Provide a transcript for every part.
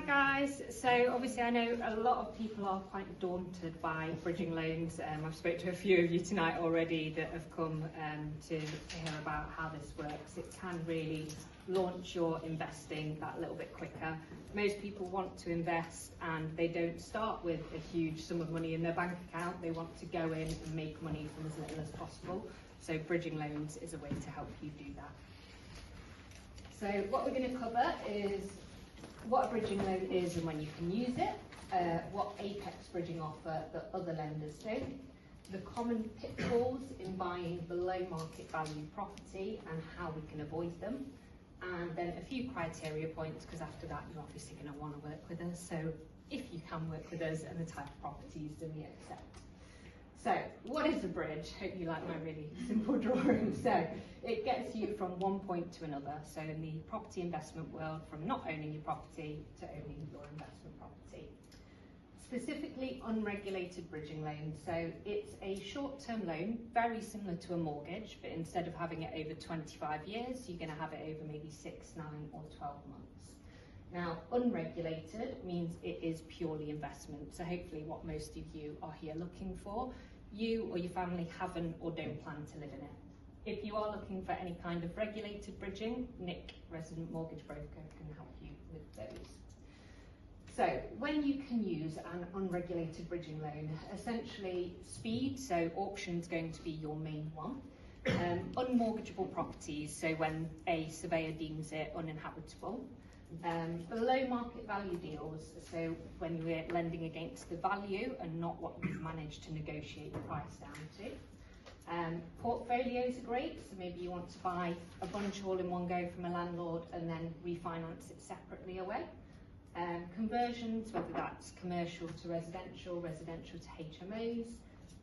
guys. So obviously I know a lot of people are quite daunted by bridging loans. I've spoken to a few of you tonight already that have come to hear about how this works. It can really launch your investing that little bit quicker. Most people want to invest and they don't start with a huge sum of money in their bank account. They want to go in and make money from as little as possible. So bridging loans is a way to help you do that. So what we're going to cover is what a bridging loan is and when you can use it, what Apex bridging offer that other lenders don't, the common pitfalls in buying below market value property and how we can avoid them, and then a few criteria points, because after that you're obviously going to want to work with us, so if you can work with us and the type of properties that we accept. So, what is a bridge? Hope you like my really simple drawing. So, it gets you from one point to another. So, in the property investment world, from not owning your property to owning your investment property. Specifically, unregulated bridging loans. So, it's a short-term loan, very similar to a mortgage, but instead of having it over 25 years, you're going to have it over maybe 6, 9, or 12 months. Now, unregulated means it is purely investment. So hopefully what most of you are here looking for, you or your family haven't or don't plan to live in it. If you are looking for any kind of regulated bridging, Nick, resident mortgage broker, can help you with those. So when you can use an unregulated bridging loan, essentially speed, so auction's going to be your main one. Unmortgageable properties, so when a surveyor deems it uninhabitable. Below market value deals, so when you're lending against the value and not what you've managed to negotiate the price down to. Portfolios are great, so maybe you want to buy a bunch all in one go from a landlord and then refinance it separately away. Conversions, whether that's commercial to residential, residential to HMOs,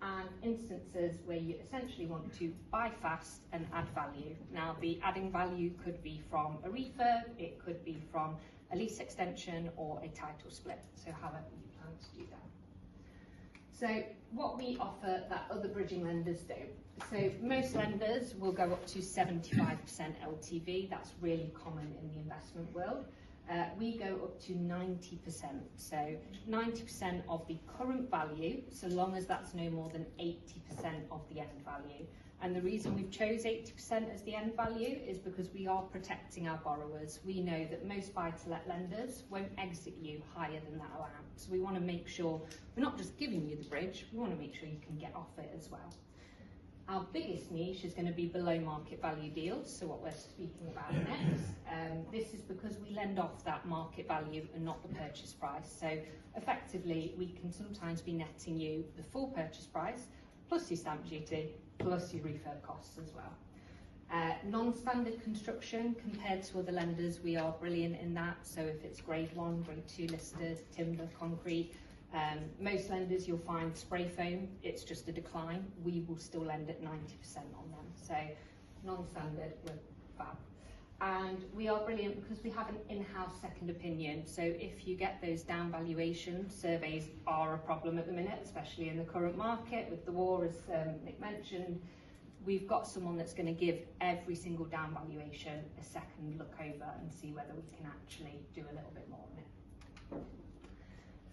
and instances where you essentially want to buy fast and add value. Now, the adding value could be from a refurb, it could be from a lease extension or a title split, so however you plan to do that. So what we offer that other bridging lenders don't. So most lenders will go up to 75% LTV, that's really common in the investment world. We go up to 90%, so 90% of the current value, so long as that's no more than 80% of the end value. And the reason we've chose 80% as the end value is because we are protecting our borrowers. We know that most buy-to-let lenders won't exit you higher than that amount. So we want to make sure we're not just giving you the bridge, we want to make sure you can get off it as well. Our biggest niche is going to be below market value deals, so what we're speaking about next. This is because we lend off that market value and not the purchase price. So effectively, we can sometimes be netting you the full purchase price, plus your stamp duty, plus your refurb costs as well. Non-standard construction, compared to other lenders, we are brilliant in that. So if it's grade 1, grade 2 listed, timber, concrete, most lenders you'll find spray foam, it's just a decline. We will still lend at 90% on them. So non-standard, we're fab. And we are brilliant because we have an in-house second opinion. So if you get those down valuations, surveys are a problem at the minute, especially in the current market with the war, as Nick mentioned. We've got someone that's going to give every single down valuation a second look over and see whether we can actually do a little bit more on it.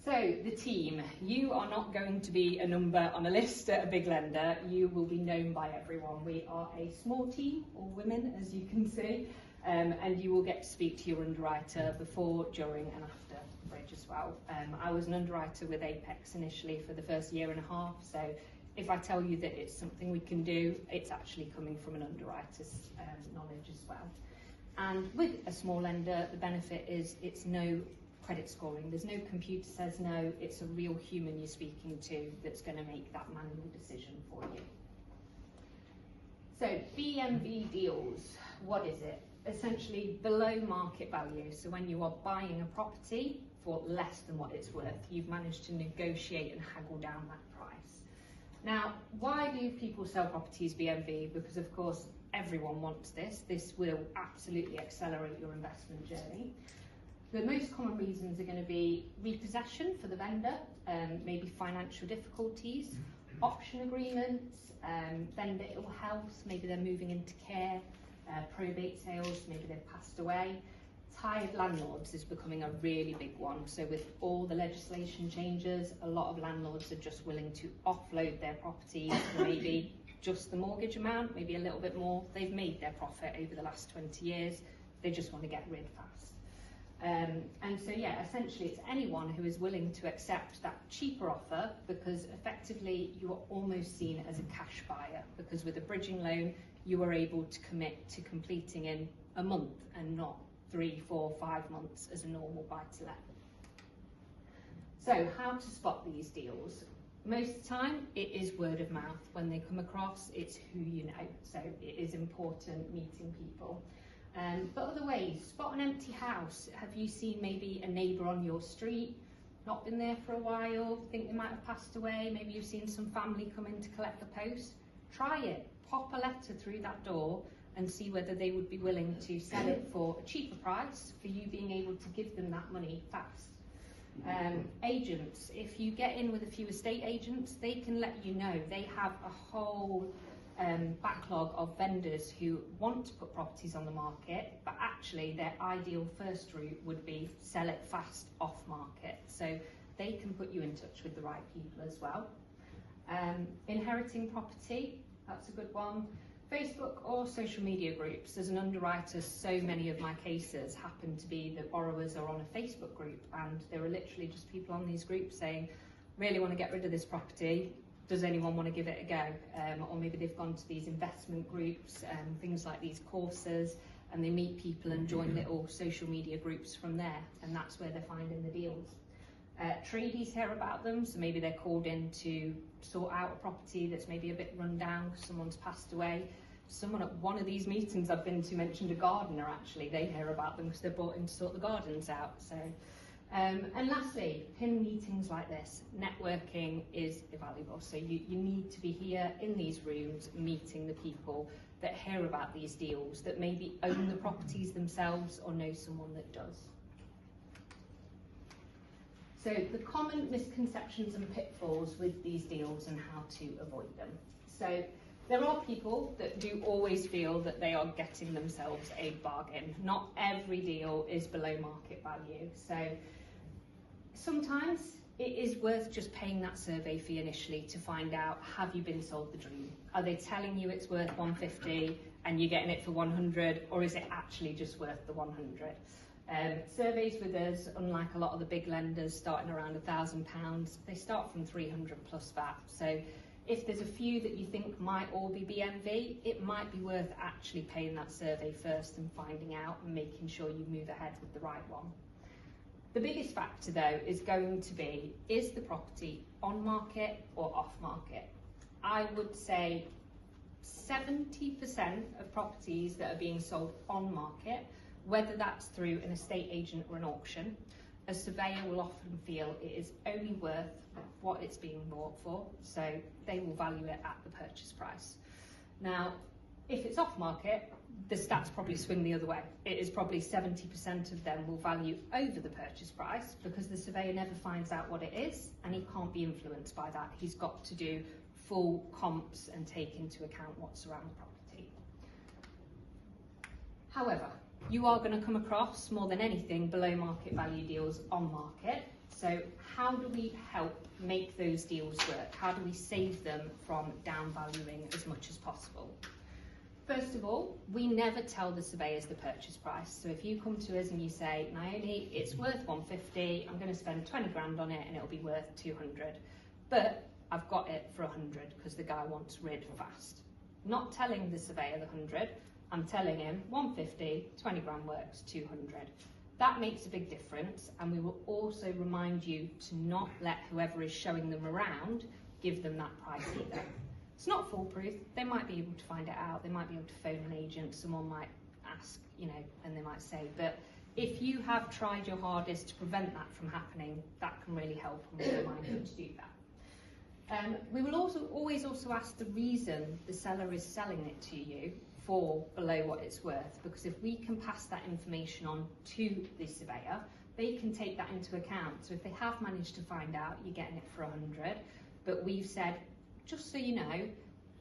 So the team, you are not going to be a number on a list at a big lender, you will be known by everyone. We are a small team, all women as you can see, and you will get to speak to your underwriter before, during and after bridge as well. I was an underwriter with Apex initially for the first year and a half, so if I tell you that it's something we can do, it's actually coming from an underwriter's knowledge as well. And with a small lender, the benefit is it's no credit scoring. There's no computer says no, it's a real human you're speaking to that's going to make that manual decision for you. So BMV deals, what is it? Essentially below market value. So when you are buying a property for less than what it's worth, you've managed to negotiate and haggle down that price. Now, why do people sell properties BMV? Because of course everyone wants this. This will absolutely accelerate your investment journey. The most common reasons are going to be repossession for the vendor, maybe financial difficulties, option agreements, vendor ill health, maybe they're moving into care, probate sales, maybe they've passed away, hired landlords is becoming a really big one. So with all the legislation changes, a lot of landlords are just willing to offload their properties for maybe just the mortgage amount, maybe a little bit more. They've made their profit over the last 20 years. They just want to get rid fast. And so yeah, essentially it's anyone who is willing to accept that cheaper offer, because effectively you are almost seen as a cash buyer, because with a bridging loan you are able to commit to completing in a month and not 3, 4, 5 months as a normal buy-to-let. So how to spot these deals? Most of the time it is word of mouth. When they come across, it's who you know, so it is important meeting people. But other ways, spot an empty house. Have you seen maybe a neighbour on your street, not been there for a while, think they might have passed away, maybe you've seen some family come in to collect the post? Try it, pop a letter through that door and see whether they would be willing to sell it for a cheaper price for you being able to give them that money fast. Agents, if you get in with a few estate agents, they can let you know they have a whole backlog of vendors who want to put properties on the market, but actually their ideal first route would be sell it fast off market. So they can put you in touch with the right people as well. Inheriting property, that's a good one. Facebook or social media groups. As an underwriter, so many of my cases happen to be that borrowers are on a Facebook group, and there are literally just people on these groups saying, really want to get rid of this property, does anyone want to give it a go? Or maybe they've gone to these investment groups and things like these courses, and they meet people and join little social media groups from there, and that's where they're finding the deals. Tradies hear about them, so maybe they're called in to sort out a property that's maybe a bit run down because someone's passed away. Someone at one of these meetings I've been to mentioned a gardener. Actually, they hear about them because they're brought in to sort the gardens out. So, and lastly, PIN meetings like this, networking is invaluable. So you need to be here in these rooms meeting the people that hear about these deals, that maybe own the properties themselves or know someone that does. So the common misconceptions and pitfalls with these deals and how to avoid them. So there are people that do always feel that they are getting themselves a bargain. Not every deal is below market value. So sometimes it is worth just paying that survey fee initially to find out, have you been sold the dream? Are they telling you it's worth 150 and you're getting it for 100, or is it actually just worth the 100? Surveys with us, unlike a lot of the big lenders starting around £1,000, they start from 300 plus VAT. So if there's a few that you think might all be BMV, it might be worth actually paying that survey first and finding out and making sure you move ahead with the right one. The biggest factor though is going to be, is the property on market or off market? I would say 70% of properties that are being sold on market, whether that's through an estate agent or an auction, a surveyor will often feel it is only worth what it's being bought for, so they will value it at the purchase price. Now, if it's off market, the stats probably swing the other way. It is probably 70% of them will value over the purchase price, because the surveyor never finds out what it is and he can't be influenced by that. He's got to do full comps and take into account what's around the property. However, you are going to come across, more than anything, below market value deals on market. So how do we help make those deals work? How do we save them from downvaluing as much as possible? First of all, we never tell the surveyors the purchase price. So if you come to us and you say, Nioni, it's worth 150, I'm going to spend 20 grand on it and it'll be worth 200, but I've got it for 100 because the guy wants rid fast. Not telling the surveyor the 100, I'm telling him 150, 20 grand works, 200. That makes a big difference, and we will also remind you to not let whoever is showing them around give them that price either. It's not foolproof. They might be able to find it out. They might be able to phone an agent. Someone might ask, you know, and they might say, but if you have tried your hardest to prevent that from happening, that can really help, and we'll remind you to do that. We will always ask the reason the seller is selling it to you for below what it's worth, because if we can pass that information on to the surveyor, they can take that into account. So if they have managed to find out you're getting it for 100, but we've said, just so you know,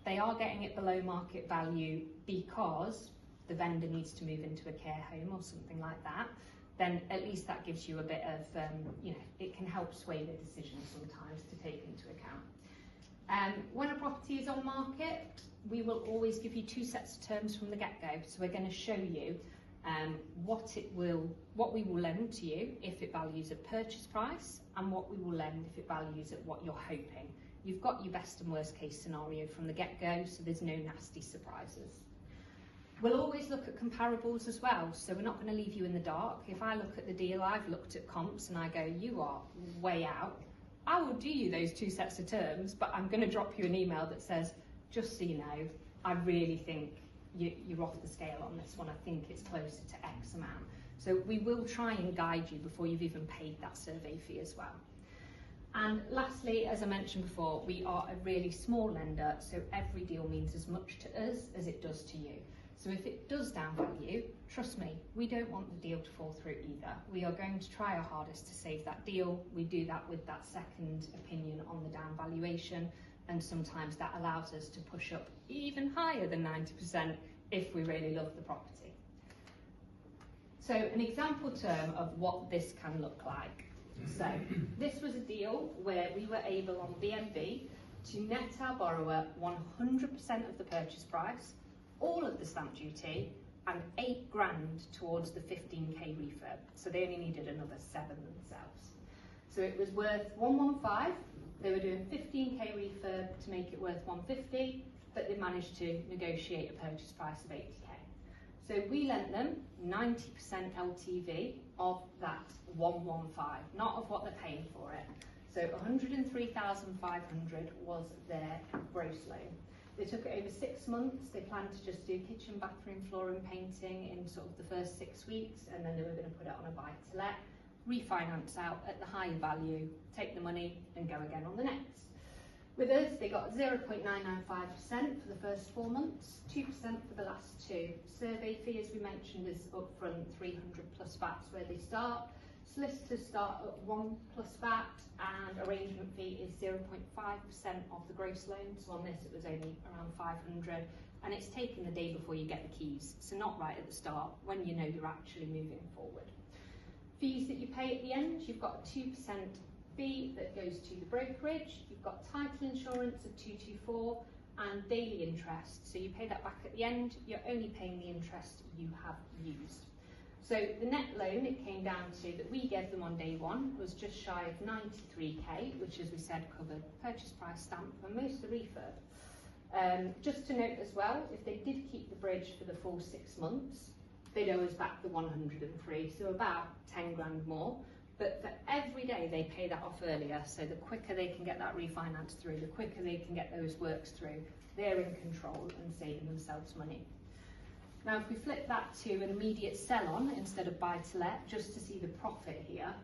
they are getting it below market value because the vendor needs to move into a care home or something like that, then at least that gives you a bit of, it can help sway the decision sometimes to take into account. When a property is on market, we will always give you 2 sets of terms from the get-go. So we're going to show you what we will lend to you if it values at purchase price, and what we will lend if it values at what you're hoping. You've got your best and worst case scenario from the get-go, so there's no nasty surprises. We'll always look at comparables as well, so we're not going to leave you in the dark. If I look at the deal, I've looked at comps and I go, you are way out, I will do you those 2 sets of terms, but I'm going to drop you an email that says, just so you know, I really think you're off the scale on this one. I think it's closer to X amount. So we will try and guide you before you've even paid that survey fee as well. And lastly, as I mentioned before, we are a really small lender, so every deal means as much to us as it does to you. So if it does down value, trust me, we don't want the deal to fall through either. We are going to try our hardest to save that deal. We do that with that second opinion on the down valuation, and sometimes that allows us to push up even higher than 90% if we really love the property. So an example term of what this can look like. So this was a deal where we were able on BNB to net our borrower 100% of the purchase price, all of the stamp duty, and £8,000 towards the 15k refurb. So they only needed another 7 themselves. So it was worth 115. They were doing 15k refurb to make it worth 150, but they managed to negotiate a purchase price of 80k. So we lent them 90% LTV of that 115, not of what they're paying for it. So 103,500 was their gross loan. They took it over 6 months. They planned to just do kitchen, bathroom, flooring, painting in sort of the first 6 weeks, and then they were going to put it on a buy-to-let, refinance out at the higher value, take the money and go again on the next. With us, they got 0.995% for the first 4 months, 2% for the last 2. Survey fee, as we mentioned, is upfront 300 plus VAT where they start. Solicitors start at 1 plus VAT, and arrangement fee is 0.5% of the gross loan. So on this, it was only around 500, and it's taken the day before you get the keys. So not right at the start, when you know you're actually moving forward. Fees that you pay at the end, you've got a 2% fee that goes to the brokerage. You've got title insurance of 224 and daily interest. So you pay that back at the end. You're only paying the interest you have used. So the net loan, it came down to that we gave them on day one was just shy of 93k, which, as we said, covered purchase price, stamp and most of the refurb. Just to note as well, if they did keep the bridge for the full 6 months, they'd owe us back the 103, so about 10 grand more. But for every day they pay that off earlier, so the quicker they can get that refinance through, the quicker they can get those works through, they're in control and saving themselves money. Now, if we flip that to an immediate sell-on instead of buy-to-let, just to see the profit here,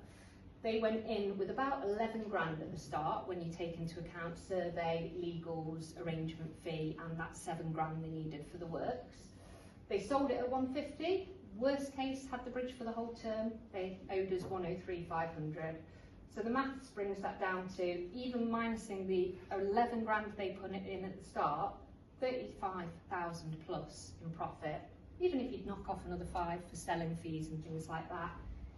they went in with about 11 grand at the start when you take into account survey, legals, arrangement fee, and that 7 grand they needed for the works. They sold it at 150. Worst case, had the bridge for the whole term, they owed us 103,500. So the maths brings that down to, even minusing the 11 grand they put it in at the start, 35,000 plus in profit. Even if you'd knock off another 5 for selling fees and things like that,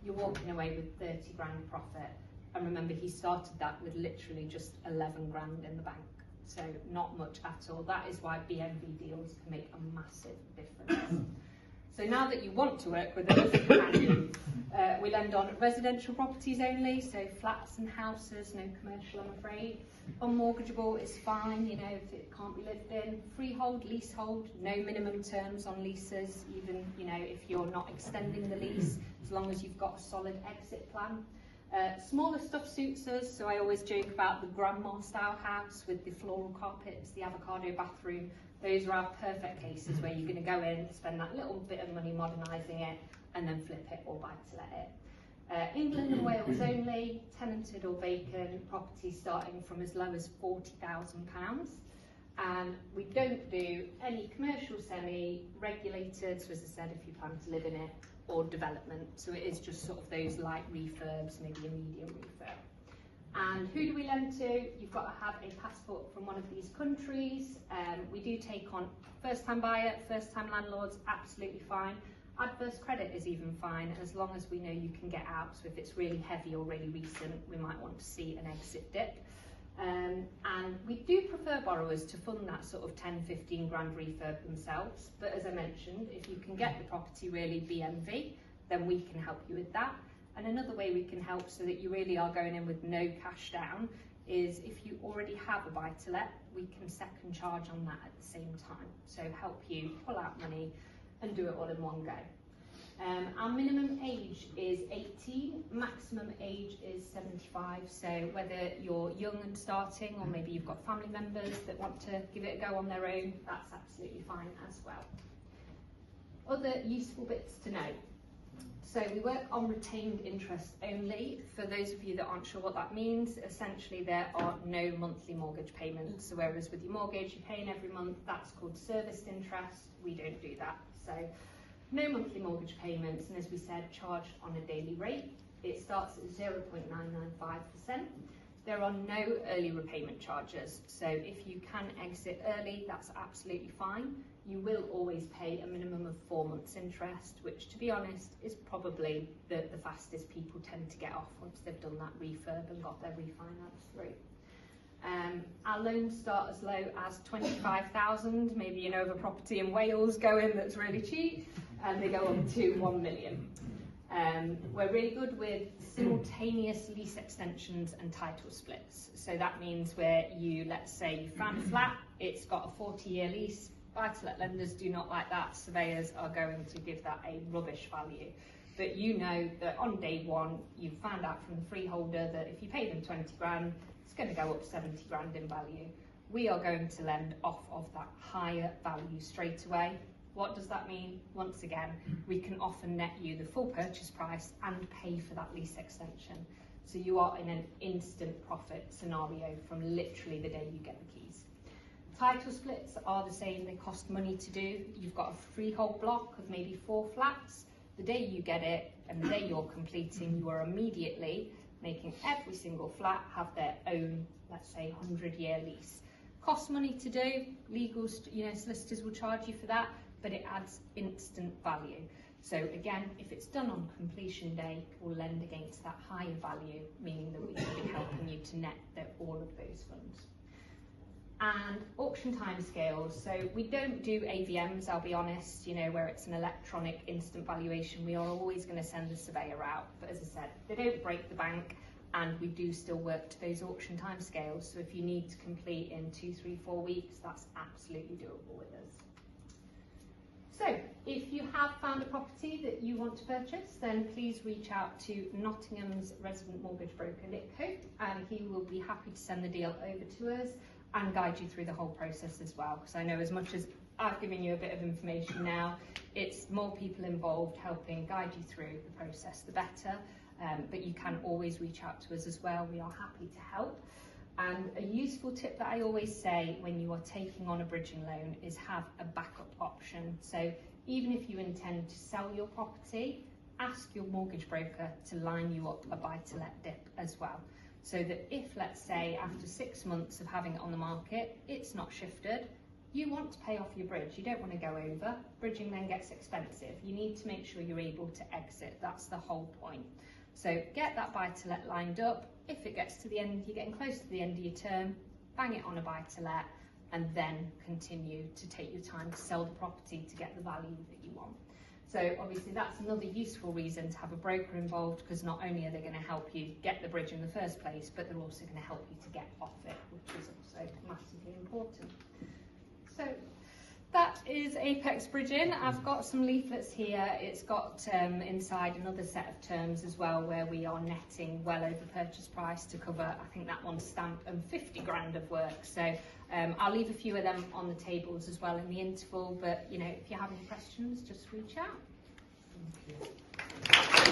you're walking away with 30 grand profit. And remember, he started that with literally just 11 grand in the bank. So not much at all. That is why BNB deals can make a massive difference. So now that you want to work with us, we lend on residential properties only, so flats and houses, no commercial, I'm afraid. Unmortgageable is fine, you know, if it can't be lived in. Freehold, leasehold, no minimum terms on leases, even, you know, if you're not extending the lease, as long as you've got a solid exit plan. Smaller stuff suits us, so I always joke about the grandma style house with the floral carpets, the avocado bathroom. Those are our perfect cases where you're going to go in, spend that little bit of money modernising it, and then flip it or buy-to-let it. England and Wales only, tenanted or vacant, properties starting from as low as £40,000. And we don't do any commercial semi-regulated, so as I said, if you plan to live in it, or development. So it is just sort of those light refurbs, maybe a medium refurb. And who do we lend to? You've got to have a passport from one of these countries. We do take on first-time buyer, first-time landlords, absolutely fine. Adverse credit is even fine, as long as we know you can get out. So if it's really heavy or really recent, we might want to see an exit dip. And we do prefer borrowers to fund that sort of 10-15 grand refurb themselves, but as I mentioned, if you can get the property really BMV, then we can help you with that. And another way we can help so that you really are going in with no cash down is if you already have a buy-to-let, we can second charge on that at the same time. So help you pull out money and do it all in one go. Our minimum age is 18, maximum age is 75. So whether you're young and starting, or maybe you've got family members that want to give it a go on their own, that's absolutely fine as well. Other useful bits to note. So we work on retained interest only. For those of you that aren't sure what that means, essentially there are no monthly mortgage payments. So whereas with your mortgage you're paying every month, that's called serviced interest. We don't do that. So no monthly mortgage payments, and as we said, charged on a daily rate. It starts at 0.995%. There are no early repayment charges, so if you can exit early, that's absolutely fine. You will always pay a minimum of 4 months interest, which to be honest is probably the fastest people tend to get off once they've done that refurb and got their refinance through. Our loans start as low as 25,000, maybe you know of a property in Wales going that's really cheap, and they go up to 1 million. We're really good with simultaneous lease extensions and title splits. So that means where you, let's say you found a flat, it's got a 40-year lease, buy-to-let lenders do not like that, surveyors are going to give that a rubbish value. But you know that on day one, you found out from the freeholder that if you pay them 20 grand, it's going to go up 70 grand in value. We are going to lend off of that higher value straight away. What does that mean? Once again, we can often net you the full purchase price and pay for that lease extension. So you are in an instant profit scenario from literally the day you get the keys. Title splits are the same, they cost money to do. You've got a freehold block of maybe 4 flats. The day you get it and the day you're completing, you are immediately making every single flat have their own, let's say, 100-year lease. Costs money to do, legal, solicitors will charge you for that, but it adds instant value. So again, if it's done on completion day, we'll lend against that higher value, meaning that we can be helping you to net all of those funds. And auction timescales. So we don't do AVMs, I'll be honest, where it's an electronic instant valuation. We are always going to send the surveyor out. But as I said, they don't break the bank, and we do still work to those auction timescales. So if you need to complete in 2, 3, 4 weeks, that's absolutely doable with us. So if you have found a property that you want to purchase, then please reach out to Nottingham's resident mortgage broker, Litco, and he will be happy to send the deal over to us and guide you through the whole process as well. Because I know as much as I've given you a bit of information now, it's more people involved helping guide you through the process, the better. But you can always reach out to us as well. We are happy to help. And a useful tip that I always say when you are taking on a bridging loan is have a backup option. So even if you intend to sell your property, ask your mortgage broker to line you up a buy-to-let dip as well. So that if, let's say, after 6 months of having it on the market, it's not shifted, you want to pay off your bridge, you don't want to go over, bridging then gets expensive. You need to make sure you're able to exit, that's the whole point. So get that buy-to-let lined up. If it gets to the end, you're getting close to the end of your term, bang it on a buy-to-let, and then continue to take your time to sell the property to get the value that you want. So obviously that's another useful reason to have a broker involved, because not only are they going to help you get the bridge in the first place, but they're also going to help you to get off it, which is also massively important. So that is Apex Bridging. I've got some leaflets here. It's got inside another set of terms as well, where we are netting well over purchase price to cover, I think that one's stamped, and 50 grand of work. So I'll leave a few of them on the tables as well in the interval, but if you have any questions, just reach out. Thank you.